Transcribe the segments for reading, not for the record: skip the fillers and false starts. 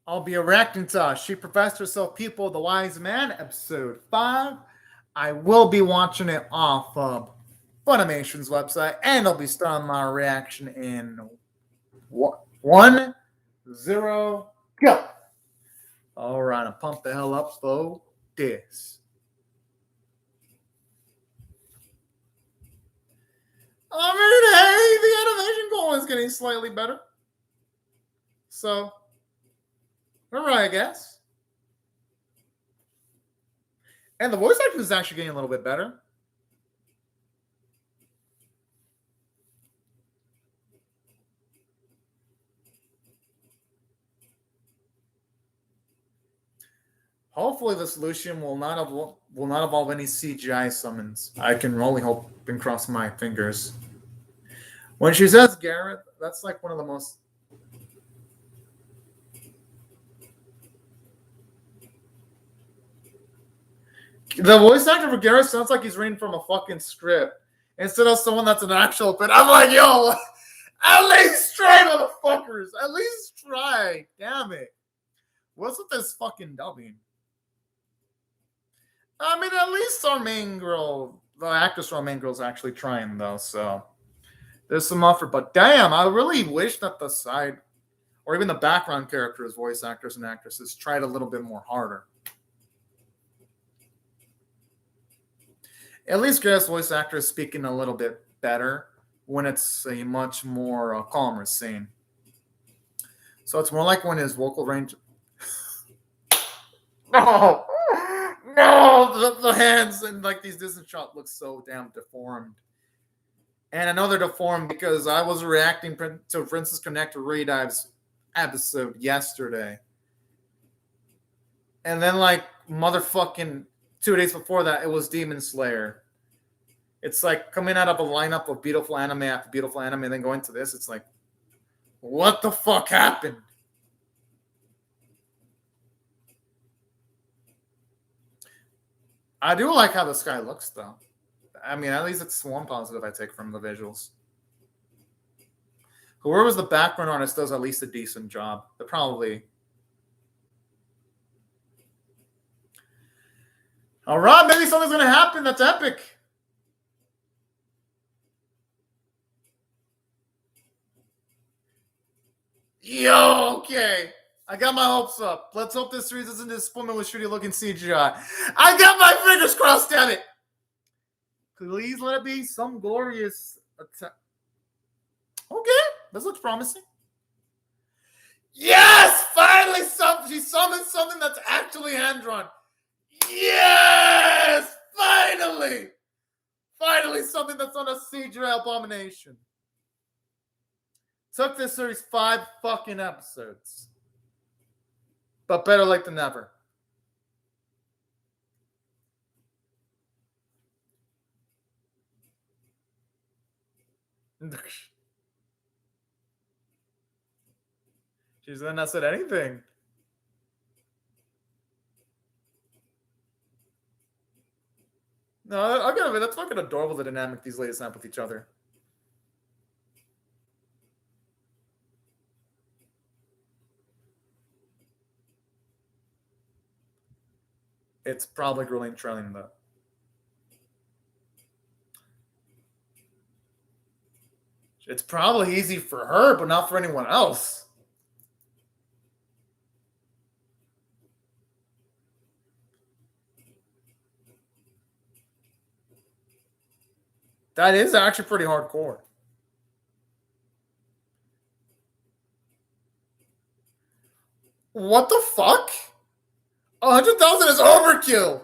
I'll be reacting to She Professed Herself Pupil, the Wise Man, episode 5. I will be watching it off of Funimation's website, and I'll be starting my reaction in 1-0, go. Alright, I'll pump the hell up for this. I mean, hey, the animation goal is getting slightly better. So, alright, I guess. And the voice acting is actually getting a little bit better. Hopefully, the solution will not involve any CGI summons. I can only hope and cross my fingers. When she says Garrett, that's like one of the most. The voice actor for Garrett sounds like he's reading from a fucking script instead of someone that's an actual. But I'm like, yo, at least try, motherfuckers. At least try. Damn it. What's with this fucking dubbing? I mean, at least our main girl, the actress for our main girl, is actually trying, though, so there's some effort. But damn, I really wish that the side, or even the background characters, voice actors and actresses, tried a little bit more harder. At least Gareth's voice actor is speaking a little bit better when it's a much more calmer scene. So it's more like when his vocal range. No! No, the hands and like these distant shots look so damn deformed. And I know they're deformed because I was reacting to Princess Connect Redive's episode yesterday. And then like motherfucking 2 days before that, it was Demon Slayer. It's like coming out of a lineup of beautiful anime after beautiful anime and then going to this, it's like, what the fuck happened? I do like how the sky looks, though. I mean, at least it's one positive I take from the visuals. Whoever's the background artist does at least a decent job. They're probably. All right, maybe something's going to happen. That's epic. Yo, okay. I got my hopes up. Let's hope this series isn't disappointment with shitty looking CGI. I got my fingers crossed, damn it. Please let it be some glorious attack. Okay, this looks promising. Yes! Finally, she summoned something that's actually hand drawn. Yes! Finally! Finally, something that's not a CGI abomination. Took this series 5 fucking episodes. But better late than never. She's not said anything. No, I'll give it. That's fucking adorable, the dynamic these ladies have with each other. It's probably grueling trailing, though. It's probably easy for her, but not for anyone else. That is actually pretty hardcore. What the fuck? 100,000 is overkill.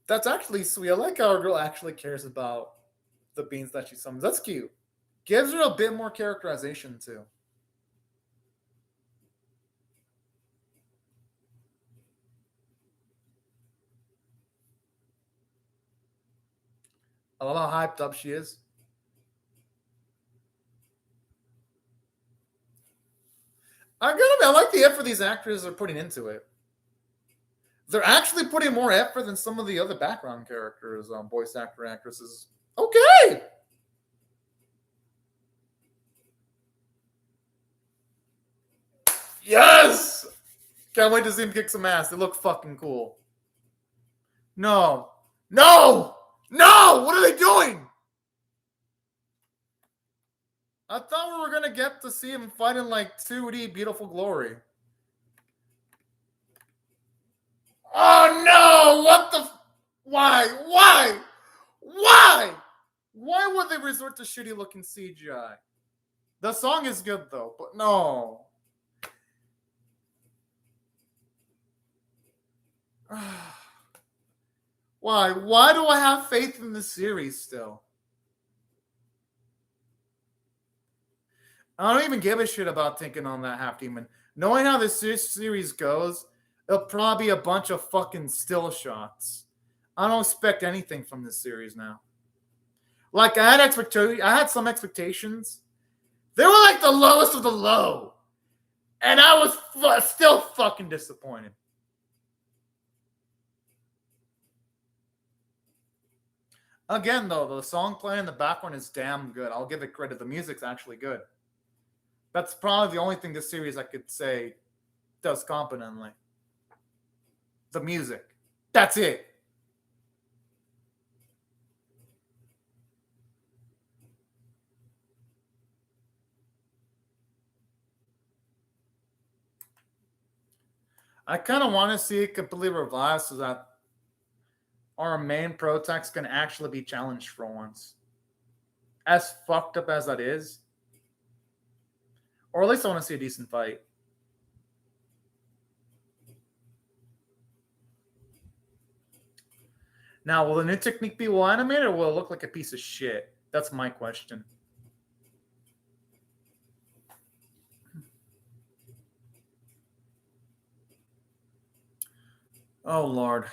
That's actually sweet. I like how our girl actually cares about the beans that she summons. That's cute. Gives her a bit more characterization, too. I love how hyped up she is. I gotta admit, I like the effort these actors are putting into it. They're actually putting more effort than some of the other background characters, voice actor actresses. Okay. Yes. Can't wait to see him kick some ass. They look fucking cool. No. No. No. What are they doing? I thought we were gonna get to see him fight in like 2D Beautiful Glory. Oh no! What the? Why? Why? Why? Why would they resort to shitty looking CGI? The song is good though, but no. Why? Why do I have faith in the series still? I don't even give a shit about taking on that half demon. Knowing how this series goes, it'll probably be a bunch of fucking still shots. I don't expect anything from this series now. Like I had some expectations. They were like the lowest of the low, and I was still fucking disappointed. Again, though, the song playing in the background is damn good. I'll give it credit. The music's actually good. That's probably the only thing this series I could say does competently. The music. That's it. I kind of want to see it completely revived so that our main protagonist can actually be challenged for once. As fucked up as that is, or at least I want to see a decent fight. Now, will the new technique be well animated or will it look like a piece of shit? That's my question. Oh, Lord.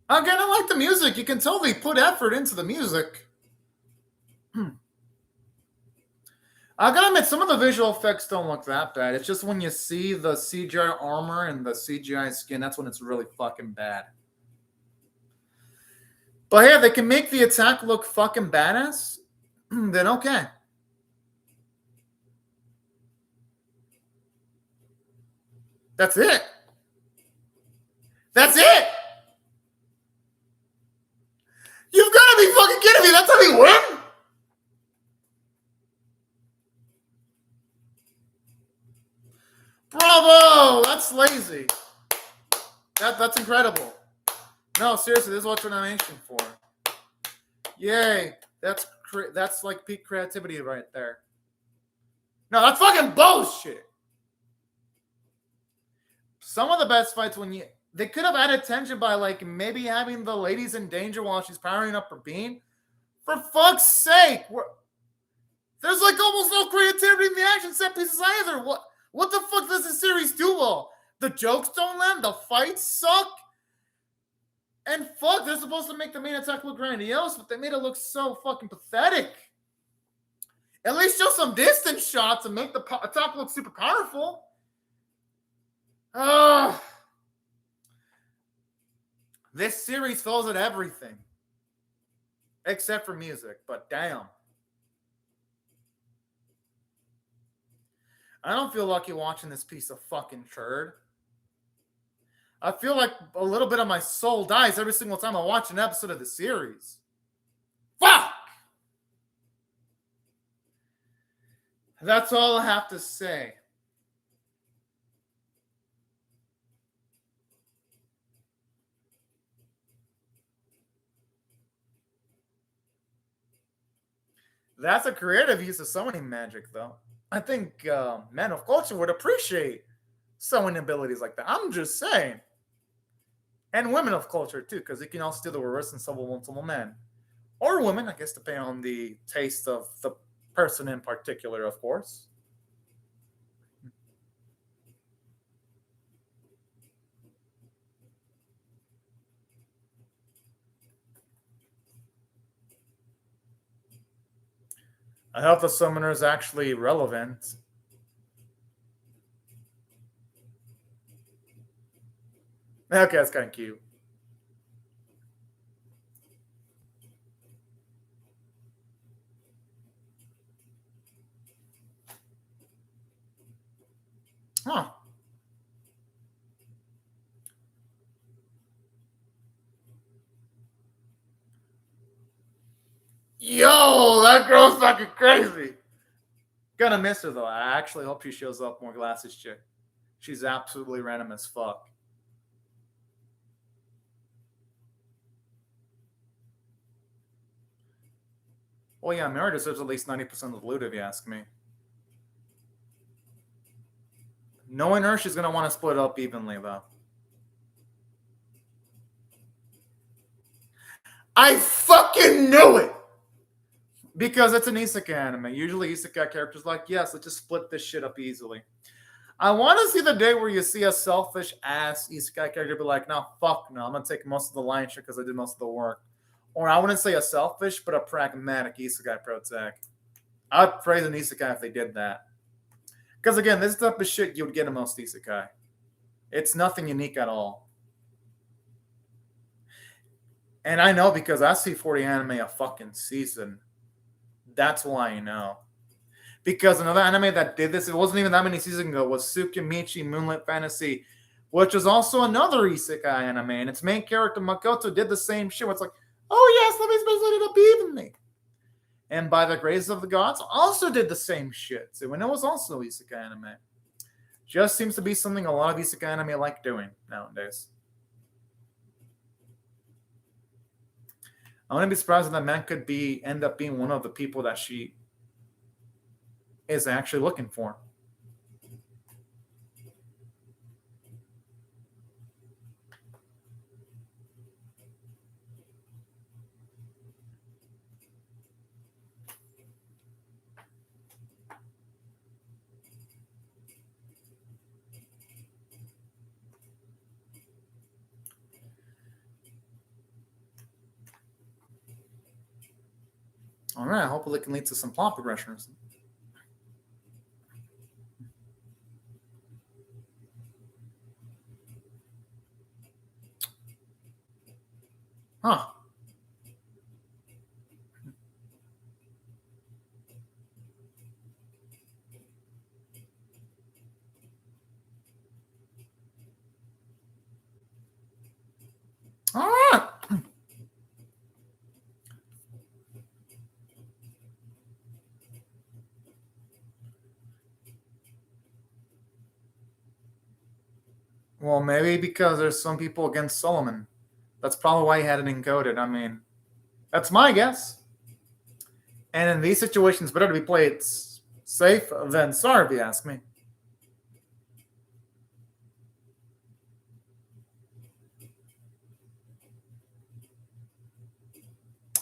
Again, I like the music. You can tell they put effort into the music. I gotta admit, some of the visual effects don't look that bad. It's just when you see the CGI armor and the CGI skin, that's when it's really fucking bad. But yeah, they can make the attack look fucking badass, then okay. That's it. That's it. You've got to be fucking kidding me. That's how they win? Bravo. That's lazy. That's incredible. No, seriously, this is what you're nomination for. Yay. That's like peak creativity right there. No, that's fucking bullshit. Some of the best fights they could have added tension by like maybe having the ladies in danger while she's powering up her beam. For fuck's sake, there's like almost no creativity in the action set pieces either. What the fuck does this series do well? The jokes don't land, the fights suck. And fuck, they're supposed to make the main attack look grandiose, but they made it look so fucking pathetic. At least show some distance shots and make the attack look super powerful. This series fails at everything. Except for music, but damn. I don't feel lucky watching this piece of fucking turd. I feel like a little bit of my soul dies every single time I watch an episode of the series. Fuck! That's all I have to say. That's a creative use of summoning magic, though. I think men of culture would appreciate summoning abilities like that. I'm just saying. And women of culture, too, because it can also do the reverse and summon multiple men. Or women, I guess, depending on the taste of the person in particular, of course. I hope the summoner is actually relevant. Okay, that's kind of cute. Huh. Yo, that girl's fucking crazy. Gonna miss her though. I actually hope she shows up more glasses chick. She's absolutely random as fuck. Well, yeah, Mary deserves at least 90% of the loot if you ask me. Knowing her, she's gonna want to split it up evenly though. I fucking knew it! Because it's an isekai anime. Usually isekai characters like, yes, let's just split this shit up easily. I want to see the day where you see a selfish ass isekai character be like, no, fuck no, I'm going to take most of the lion's share because I did most of the work. Or I wouldn't say a selfish, but a pragmatic isekai protect. I'd praise an isekai if they did that. Because again, this type of shit you would get in most isekai. It's nothing unique at all. And I know because I see 40 anime a fucking season. That's why I know. Because another anime that did this, it wasn't even that many seasons ago, was Tsukimichi Moonlit Fantasy, which was also another isekai anime. And its main character, Makoto, did the same shit. Where it's like, oh yes, let me split it up evenly. And by the grace of the gods, also did the same shit. So when it was also isekai anime. Just seems to be something a lot of isekai anime like doing nowadays. I wouldn't be surprised if that man could end up being one of the people that she is actually looking for. All right, hopefully it can lead to some plot progressions. Huh. All right. Well, maybe because there's some people against Solomon. That's probably why he had it encoded. I mean, that's my guess. And in these situations, better to be played safe than sorry, if you ask me.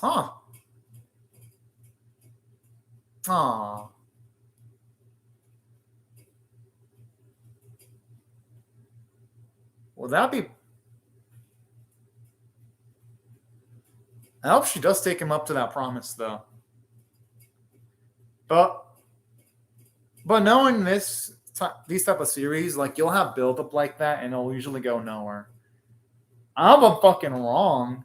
Huh. Aw. Well, that'd be. I hope she does take him up to that promise, though. But knowing these type of series, like you'll have build up like that, and it'll usually go nowhere. I'm fucking wrong.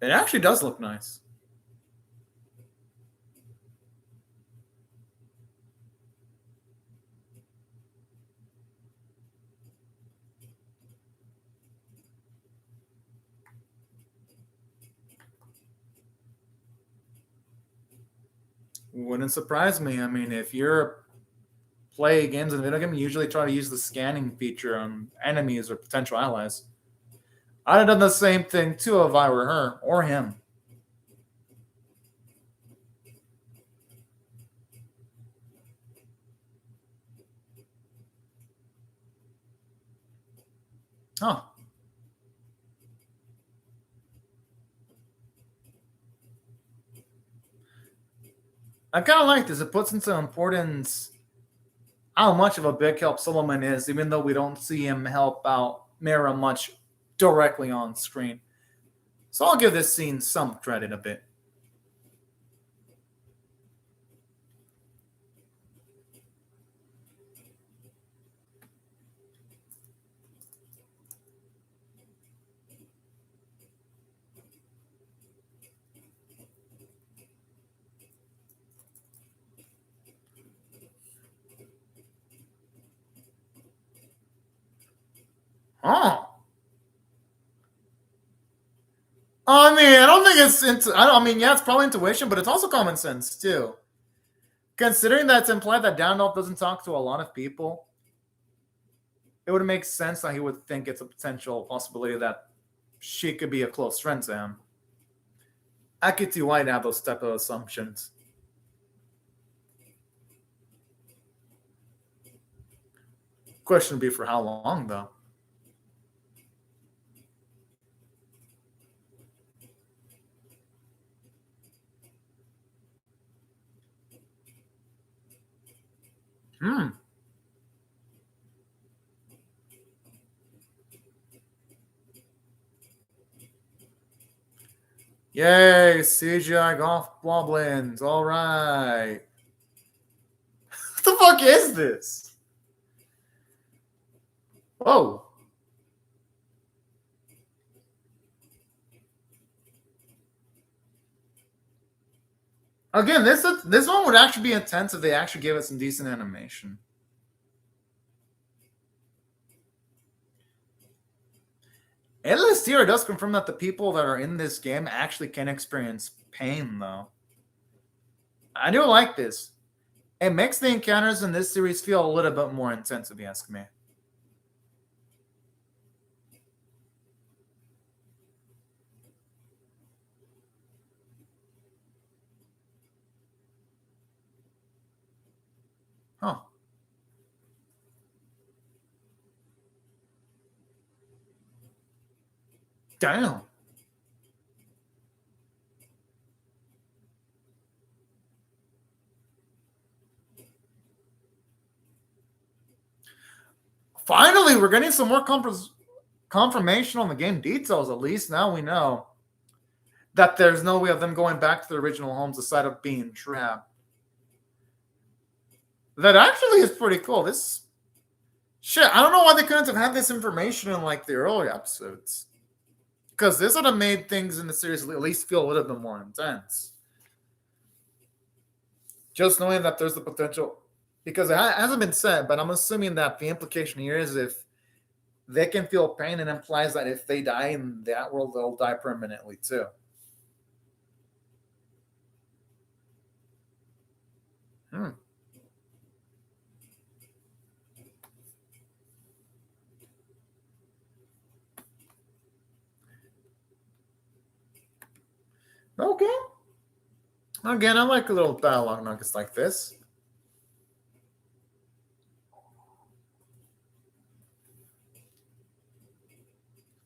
It actually does look nice. Wouldn't surprise me. I mean, if you're play games in a video game, you usually try to use the scanning feature on enemies or potential allies. I'd have done the same thing too if I were her or him. Huh. I kind of like this. It puts into importance how much of a big help Solomon is, even though we don't see him help out Mira much directly on screen. So I'll give this scene some credit a bit. Oh. I mean, I don't think it's yeah, it's probably intuition, but it's also common sense too. Considering that it's implied that Gandalf doesn't talk to a lot of people, it would make sense that he would think it's a potential possibility that she could be a close friend to him. I could see why to have those type of assumptions. Question would be for how long, though. Yay, CGI golf goblins. All right. What the fuck is this? Whoa. Again, this one would actually be intense if they actually gave us some decent animation. At least here it does confirm that the people that are in this game actually can experience pain, though. I do like this. It makes the encounters in this series feel a little bit more intense, if you ask me. Huh. Damn. Finally, we're getting some more confirmation on the game details. At least now we know that there's no way of them going back to their original homes aside of being trapped. That actually is pretty cool. This shit, I don't know why they couldn't have had this information in like the earlier episodes. Because this would have made things in the series at least feel a little bit more intense. Just knowing that there's the potential, because it hasn't been said, but I'm assuming that the implication here is if they can feel pain, it implies that if they die in that world, they'll die permanently too. Okay. Again, I like a little dialogue nuggets like this.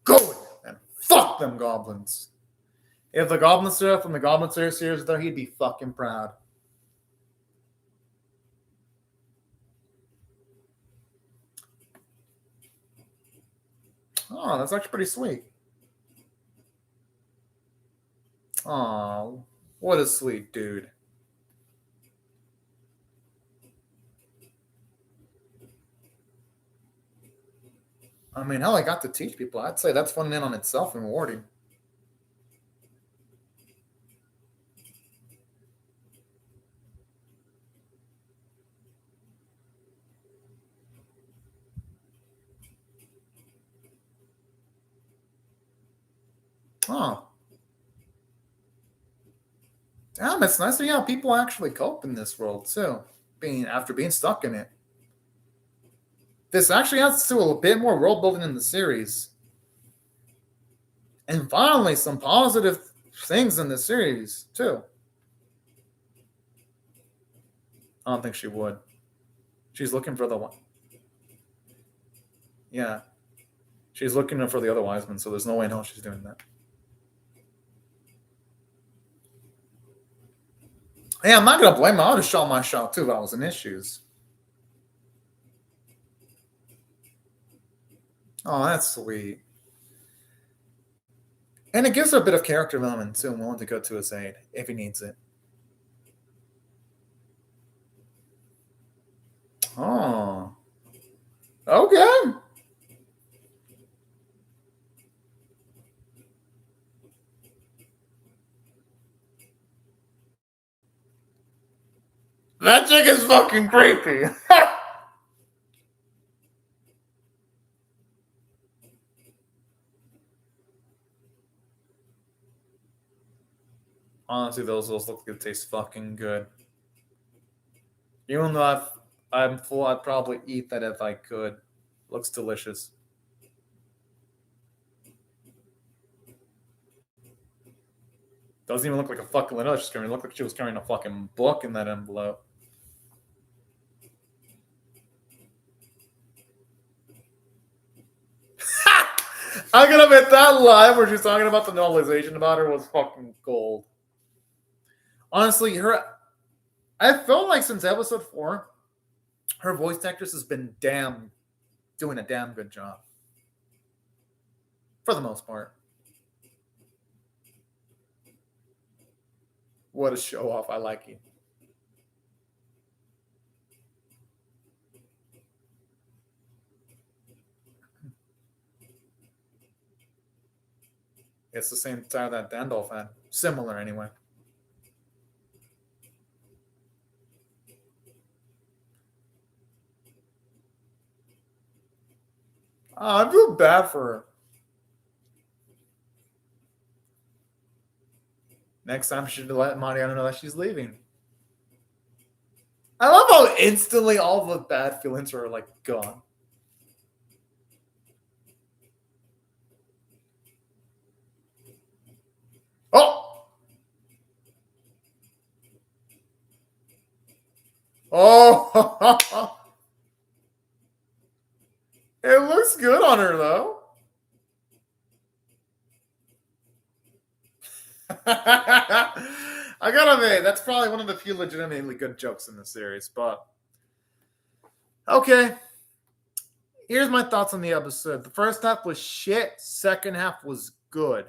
Go and fuck them goblins. If the Goblin Slayer from the Goblin Slayer series there, he'd be fucking proud. Oh, that's actually pretty sweet. Oh, what a sweet dude. I mean, hell, I got to teach people. I'd say that's fun in on itself and rewarding. Oh. Damn, it's nice to see how people actually cope in this world, too, after being stuck in it. This actually adds to a bit more world building in the series. And finally, some positive things in the series, too. I don't think she would. She's looking for the one. Yeah. She's looking for the other Wiseman, so there's no way in hell she's doing that. Hey, I'm not gonna blame her. I would have shot my shot too if I was in issues. Oh, that's sweet. And it gives her a bit of character development too, and willing to go to his aid if he needs it. Oh. Okay. That chick is fucking creepy. Honestly, those look like they taste fucking good. Even though I'm full, I'd probably eat that if I could. Looks delicious. Doesn't even look like a fucking vanilla she's carrying. It looked like she was carrying a fucking book in that envelope. I'm gonna admit that live where she's talking about the novelization about her was fucking gold. Honestly, I felt like since episode 4, her voice actress has been doing a damn good job. For the most part. What a show off. I like you. It's the same style that Dandolf had. Similar, anyway. I feel bad for her. Next time she should let Mariana know that she's leaving. I love how instantly all the bad feelings are like gone. Oh! Oh! It looks good on her, though. I gotta admit, that's probably one of the few legitimately good jokes in the series, but okay. Here's my thoughts on the episode. The first half was shit, second half was good.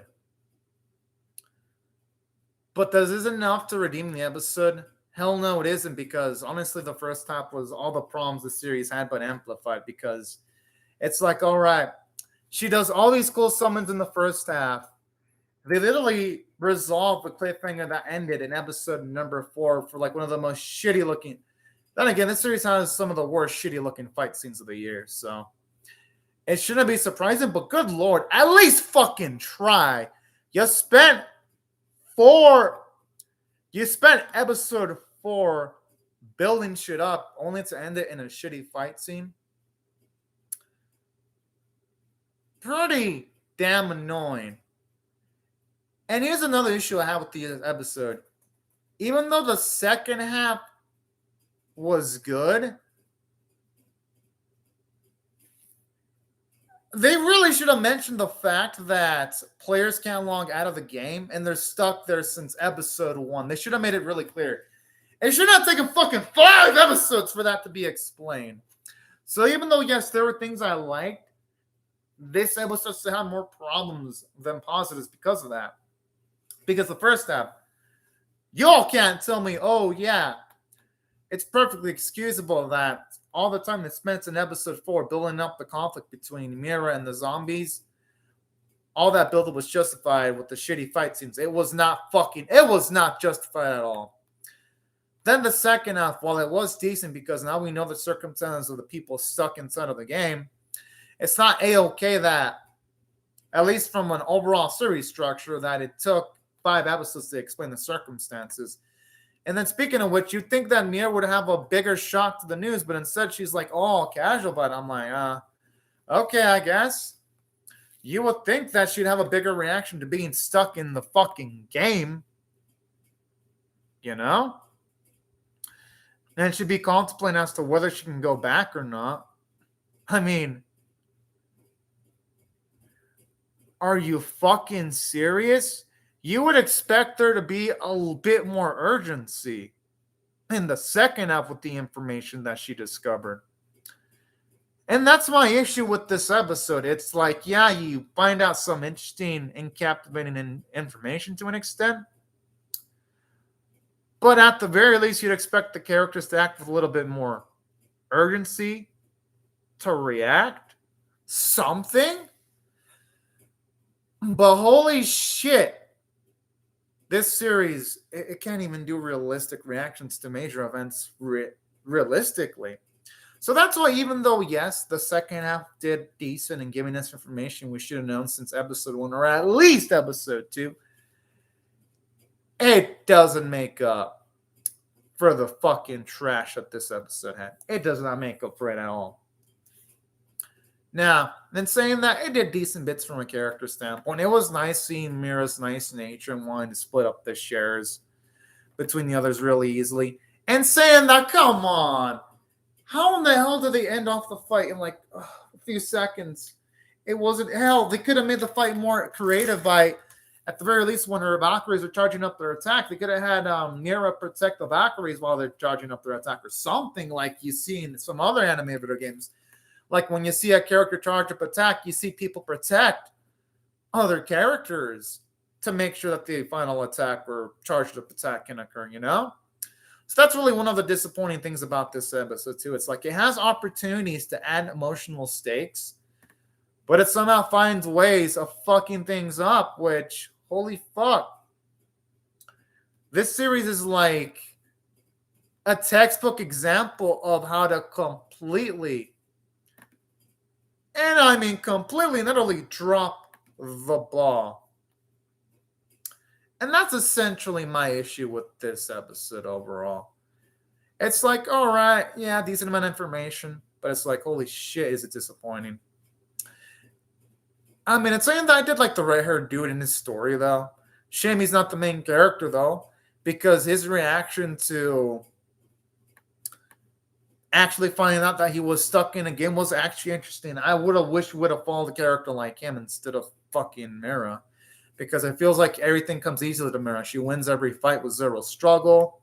But this is enough to redeem the episode? Hell no, it isn't, because honestly, the first half was all the problems the series had, but amplified, because it's like, all right, she does all these cool summons in the first half. They literally resolved the cliffhanger that ended in episode number 4 for like one of the most shitty looking. Then again, this series has some of the worst shitty looking fight scenes of the year, so it shouldn't be surprising, but good lord, at least fucking try. You spent episode 4 building shit up only to end it in a shitty fight scene. Pretty damn annoying. And here's another issue I have with the episode. Even though the second half was good, they really should have mentioned the fact that players can't log out of the game and they're stuck there since episode 1. They should have made it really clear. It should not take fucking 5 episodes for that to be explained. So even though, yes, there were things I liked, this episode still had more problems than positives because of that. Because the first half, y'all can't tell me, oh yeah, it's perfectly excusable that all the time they spent in episode 4 building up the conflict between Mira and the zombies, all that buildup was justified with the shitty fight scenes. It was not justified at all. Then the second half, while it was decent because now we know the circumstances of the people stuck inside of the game, it's not A-okay that, at least from an overall series structure, that it took 5 episodes to explain the circumstances. And then speaking of which, you'd think that Mia would have a bigger shock to the news, but instead she's like, oh, casual, but I'm like, okay, I guess. You would think that she'd have a bigger reaction to being stuck in the fucking game. You know? And she'd be contemplating as to whether she can go back or not. I mean, are you fucking serious? You would expect there to be a bit more urgency in the second half with the information that she discovered. And that's my issue with this episode. It's like, yeah, you find out some interesting and captivating information to an extent. But at the very least, you'd expect the characters to act with a little bit more urgency, to react, something. But holy shit, this series, it can't even do realistic reactions to major events realistically. So that's why, even though, yes, the second half did decent in giving us information we should have known since episode 1, or at least episode 2, it doesn't make up for the fucking trash that this episode had. It does not make up for it at all. Now, then saying that, it did decent bits from a character standpoint. It was nice seeing Mira's nice nature and wanting to split up the shares between the others really easily. And saying that, come on. How in the hell did they end off the fight in like a few seconds? It wasn't hell. They could have made the fight more creative by, at the very least, when her Valkyries are charging up their attack, they could have had Mira protect the Valkyries while they're charging up their attack, or something like you see in some other anime video games. Like when you see a character charge up attack, you see people protect other characters to make sure that the final attack or charged up attack can occur, you know? So that's really one of the disappointing things about this episode, too. It's like it has opportunities to add emotional stakes, but it somehow finds ways of fucking things up, which, holy fuck. This series is like a textbook example of how to completely, and I mean completely and utterly, drop the ball. And that's essentially my issue with this episode overall. It's like, all right, yeah, decent amount of information, but it's like, holy shit, is it disappointing. I mean, it's saying that I did like the red-haired dude in his story, though. Shame he's not the main character, though, because his reaction to actually finding out that he was stuck in a game was actually interesting. I would have wished we would have followed a character like him instead of fucking Mira, because it feels like everything comes easily to Mira. She wins every fight with zero struggle.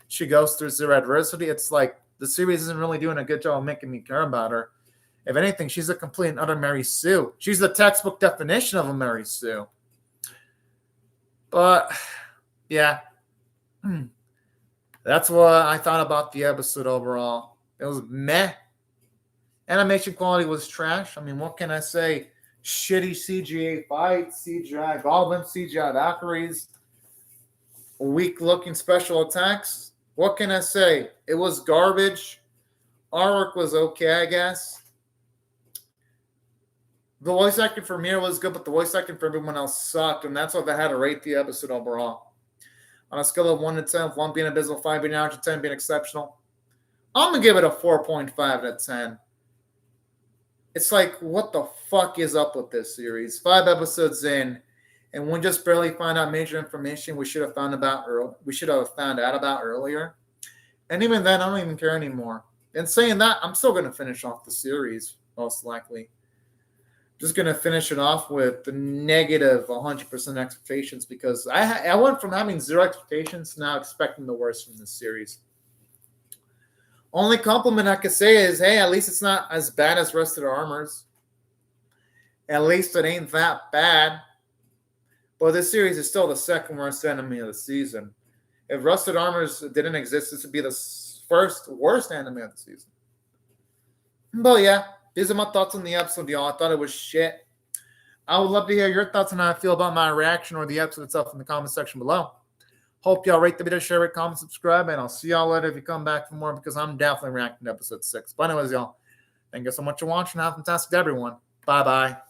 She goes through zero adversity. It's like the series isn't really doing a good job of making me care about her. If anything, she's a complete and utter Mary Sue. She's the textbook definition of a Mary Sue. But, yeah. That's what I thought about the episode overall. It was meh. Animation quality was trash. I mean, what can I say? Shitty CGI fights, CGI goblins, CGI Valkyries, weak-looking special attacks. What can I say? It was garbage. Artwork was okay, I guess. The voice acting for Mira was good, but the voice acting for everyone else sucked, and that's why I had to rate the episode overall. On a scale of 1 to 10, 1 being abysmal, 5 being average, 10 being exceptional, I'm going to give it a 4.5 out of 10. It's like, what the fuck is up with this series? 5 episodes in, and we just barely find out major information we should have found out about earlier. And even then, I don't even care anymore. And saying that, I'm still going to finish off the series, most likely. Just going to finish it off with the negative 100% expectations, because I went from having 0 expectations to now expecting the worst from this series. Only compliment I could say is, hey, at least it's not as bad as Rusted Armors. At least it ain't that bad. But this series is still the second worst anime of the season. If Rusted Armors didn't exist, this would be the first worst anime of the season. But yeah, these are my thoughts on the episode, y'all. I thought it was shit. I would love to hear your thoughts on how I feel about my reaction or the episode itself in the comment section below. Hope y'all rate the video, share it, comment, subscribe, and I'll see y'all later if you come back for more, because I'm definitely reacting to episode 6. But anyways, y'all, thank you so much for watching. Have a fantastic day, everyone. Bye-bye.